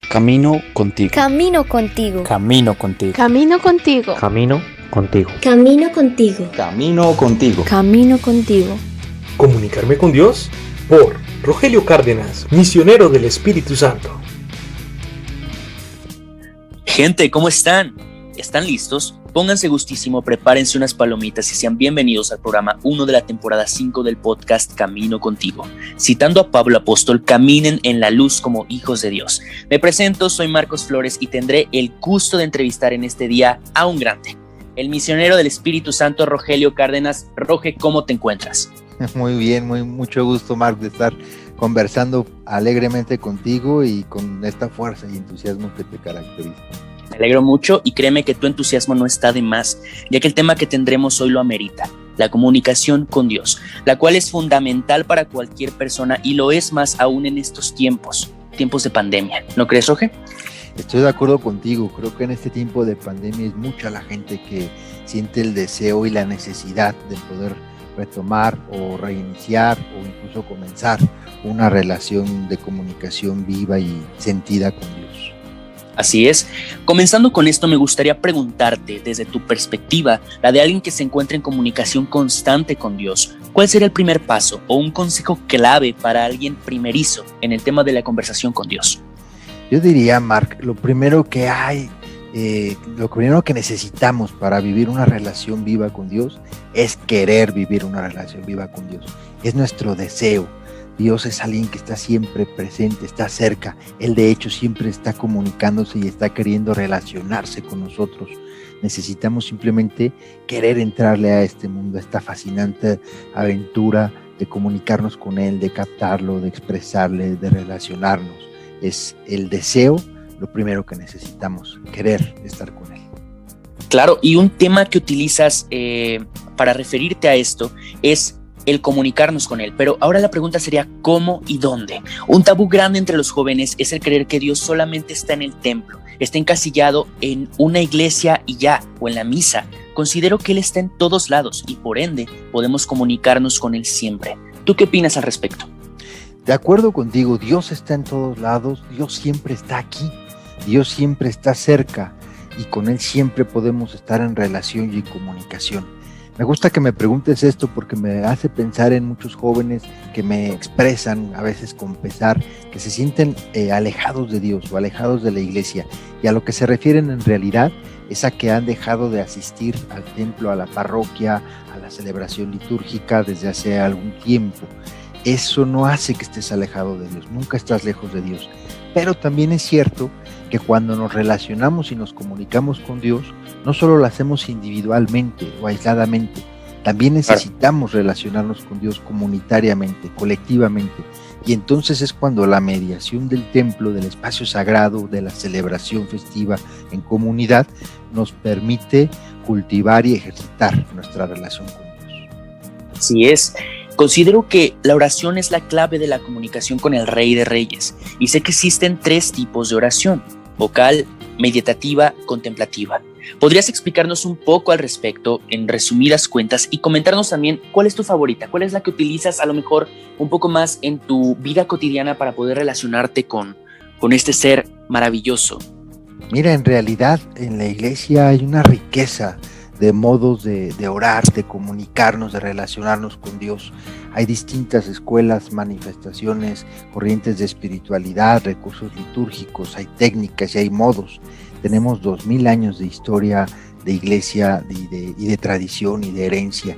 Camino contigo. Camino contigo. Camino contigo. Camino contigo. Camino contigo. Camino contigo. Camino contigo. Camino contigo. Comunicarme con Dios por Rogelio Cárdenas, misionero del Espíritu Santo. Gente, ¿cómo están? ¿Están listos? Pónganse gustísimo, prepárense unas palomitas y sean bienvenidos al programa 1 de la temporada 5 del podcast Camino Contigo. Citando a Pablo Apóstol, caminen en la luz como hijos de Dios. Me presento, soy Marcos Flores y tendré el gusto de entrevistar en este día a un grande, el misionero del Espíritu Santo, Rogelio Cárdenas. Roge, ¿cómo te encuentras? Muy bien, mucho gusto, Marc, de estar conversando alegremente contigo y con esta fuerza y entusiasmo que te caracteriza. Me alegro mucho y créeme que tu entusiasmo no está de más, ya que el tema que tendremos hoy lo amerita, la comunicación con Dios, la cual es fundamental para cualquier persona y lo es más aún en estos tiempos de pandemia. ¿No crees, Roge? Estoy de acuerdo contigo, creo que en este tiempo de pandemia es mucha la gente que siente el deseo y la necesidad de poder retomar o reiniciar o incluso comenzar una relación de comunicación viva y sentida con Dios. Así es. Comenzando con esto, me gustaría preguntarte, desde tu perspectiva, la de alguien que se encuentra en comunicación constante con Dios, ¿cuál sería el primer paso o un consejo clave para alguien primerizo en el tema de la conversación con Dios? Yo diría, Marc, lo primero que necesitamos para vivir una relación viva con Dios es querer vivir una relación viva con Dios. Es nuestro deseo. Dios es alguien que está siempre presente, está cerca. Él de hecho siempre está comunicándose y está queriendo relacionarse con nosotros. Necesitamos simplemente querer entrarle a este mundo, a esta fascinante aventura de comunicarnos con Él, de captarlo, de expresarle, de relacionarnos. Es el deseo lo primero que necesitamos, querer estar con Él. Claro, y un tema que utilizas para referirte a esto es el comunicarnos con Él, pero ahora la pregunta sería ¿cómo y dónde? Un tabú grande entre los jóvenes es el creer que Dios solamente está en el templo, está encasillado en una iglesia y ya, o en la misa. Considero que Él está en todos lados y por ende podemos comunicarnos con Él siempre. ¿Tú qué opinas al respecto? De acuerdo contigo, Dios está en todos lados, Dios siempre está aquí, Dios siempre está cerca y con Él siempre podemos estar en relación y en comunicación. Me gusta que me preguntes esto porque me hace pensar en muchos jóvenes que me expresan, a veces con pesar, que se sienten alejados de Dios o alejados de la iglesia. Y a lo que se refieren en realidad es a que han dejado de asistir al templo, a la parroquia, a la celebración litúrgica desde hace algún tiempo. Eso no hace que estés alejado de Dios, nunca estás lejos de Dios. Pero también es cierto que cuando nos relacionamos y nos comunicamos con Dios, no solo lo hacemos individualmente o aisladamente, también necesitamos relacionarnos con Dios comunitariamente, colectivamente. Y entonces es cuando la mediación del templo, del espacio sagrado, de la celebración festiva en comunidad, nos permite cultivar y ejercitar nuestra relación con Dios. Así es. Considero que la oración es la clave de la comunicación con el Rey de Reyes y sé que existen 3 tipos de oración: vocal, meditativa, contemplativa. ¿Podrías explicarnos un poco al respecto en resumidas cuentas y comentarnos también cuál es tu favorita? ¿Cuál es la que utilizas a lo mejor un poco más en tu vida cotidiana para poder relacionarte con este ser maravilloso? Mira, en realidad en la iglesia hay una riqueza de modos de orar, de comunicarnos, de relacionarnos con Dios. Hay distintas escuelas, manifestaciones, corrientes de espiritualidad, recursos litúrgicos, hay técnicas y hay modos. Tenemos 2000 años de historia de iglesia y de tradición y de herencia.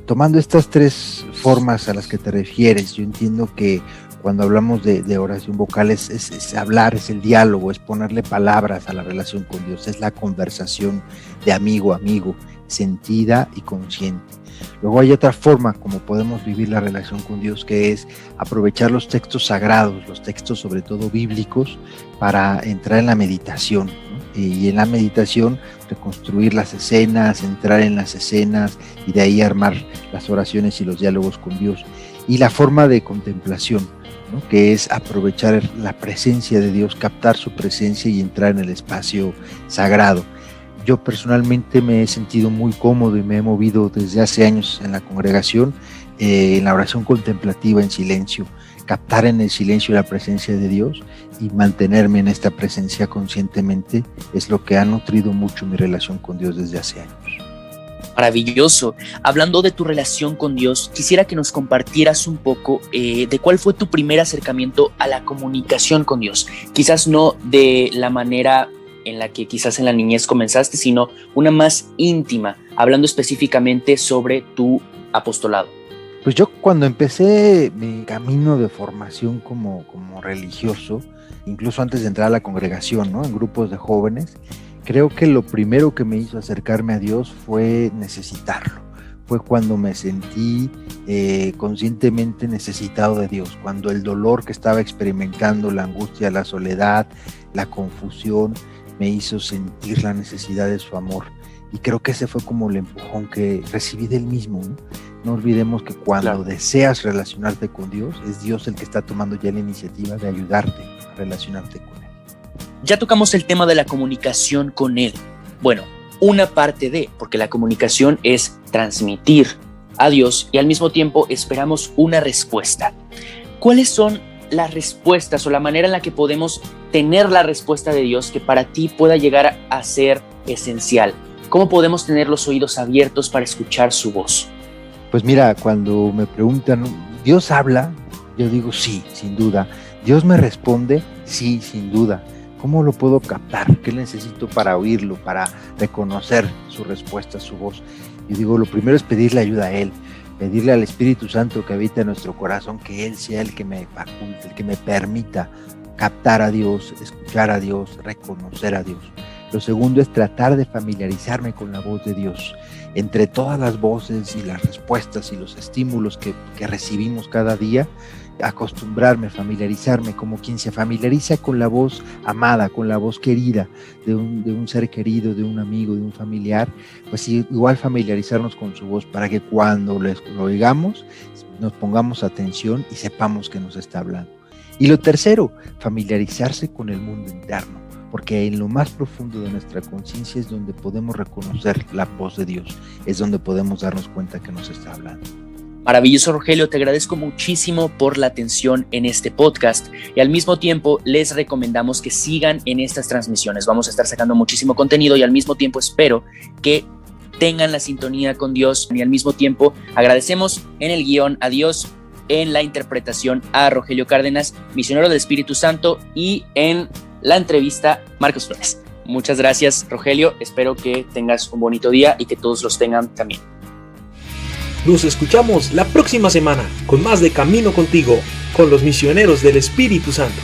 Tomando estas 3 formas a las que te refieres, yo entiendo que cuando hablamos de oración vocal es hablar, es el diálogo, es ponerle palabras a la relación con Dios, es la conversación de amigo a amigo, sentida y consciente. Luego hay otra forma como podemos vivir la relación con Dios, que es aprovechar los textos sagrados, los textos sobre todo bíblicos, para entrar en la meditación, ¿no? Y en la meditación reconstruir las escenas, entrar en las escenas y de ahí armar las oraciones y los diálogos con Dios. Y la forma de contemplación, ¿no? Que es aprovechar la presencia de Dios, captar su presencia y entrar en el espacio sagrado. Yo personalmente me he sentido muy cómodo y me he movido desde hace años en la congregación, en la oración contemplativa en silencio. captar en el silencio la presencia de Dios y mantenerme en esta presencia conscientemente es lo que ha nutrido mucho mi relación con Dios desde hace años. Maravilloso. Hablando de tu relación con Dios, quisiera que nos compartieras un poco de cuál fue tu primer acercamiento a la comunicación con Dios. Quizás no de la manera en la que quizás en la niñez comenzaste, sino una más íntima, hablando específicamente sobre tu apostolado. Pues yo cuando empecé mi camino de formación como religioso, incluso antes de entrar a la congregación, ¿no? En grupos de jóvenes, creo que lo primero que me hizo acercarme a Dios fue necesitarlo. Fue cuando me sentí conscientemente necesitado de Dios, cuando el dolor que estaba experimentando, la angustia, la soledad, la confusión, me hizo sentir la necesidad de su amor. Y creo que ese fue como el empujón que recibí del mismo, ¿no? No olvidemos que cuando deseas relacionarte con Dios, es Dios el que está tomando ya la iniciativa de ayudarte a relacionarte con Él. Ya tocamos el tema de la comunicación con Él. Bueno, una parte de, porque la comunicación es transmitir a Dios y al mismo tiempo esperamos una respuesta. ¿Cuáles son las respuestas o la manera en la que podemos tener la respuesta de Dios que para ti pueda llegar a ser esencial? ¿Cómo podemos tener los oídos abiertos para escuchar su voz? Pues mira, cuando me preguntan, ¿Dios habla? Yo digo sí, sin duda. ¿Dios me responde? Sí, sin duda. ¿Cómo lo puedo captar? ¿Qué necesito para oírlo, para reconocer su respuesta, su voz? Yo digo, lo primero es pedirle ayuda a Él, pedirle al Espíritu Santo que habita en nuestro corazón, que Él sea el que me faculte, el que me permita captar a Dios, escuchar a Dios, reconocer a Dios. Lo segundo es tratar de familiarizarme con la voz de Dios. Entre todas las voces y las respuestas y los estímulos que recibimos cada día, acostumbrarme, familiarizarme como quien se familiariza con la voz amada, con la voz querida de un ser querido, de un amigo, de un familiar, pues igual familiarizarnos con su voz para que cuando lo oigamos nos pongamos atención y sepamos que nos está hablando. Y lo tercero, familiarizarse con el mundo interno, porque en lo más profundo de nuestra conciencia es donde podemos reconocer la voz de Dios, es donde podemos darnos cuenta que nos está hablando. Maravilloso, Rogelio, te agradezco muchísimo por la atención en este podcast y al mismo tiempo les recomendamos que sigan en estas transmisiones. Vamos a estar sacando muchísimo contenido y al mismo tiempo espero que tengan la sintonía con Dios y al mismo tiempo agradecemos en el guión a Dios, en la interpretación a Rogelio Cárdenas, misionero del Espíritu Santo, y en la entrevista Marcos Flores. Muchas gracias, Rogelio, espero que tengas un bonito día y que todos los tengan también. Nos escuchamos la próxima semana con más de Camino Contigo, con los misioneros del Espíritu Santo.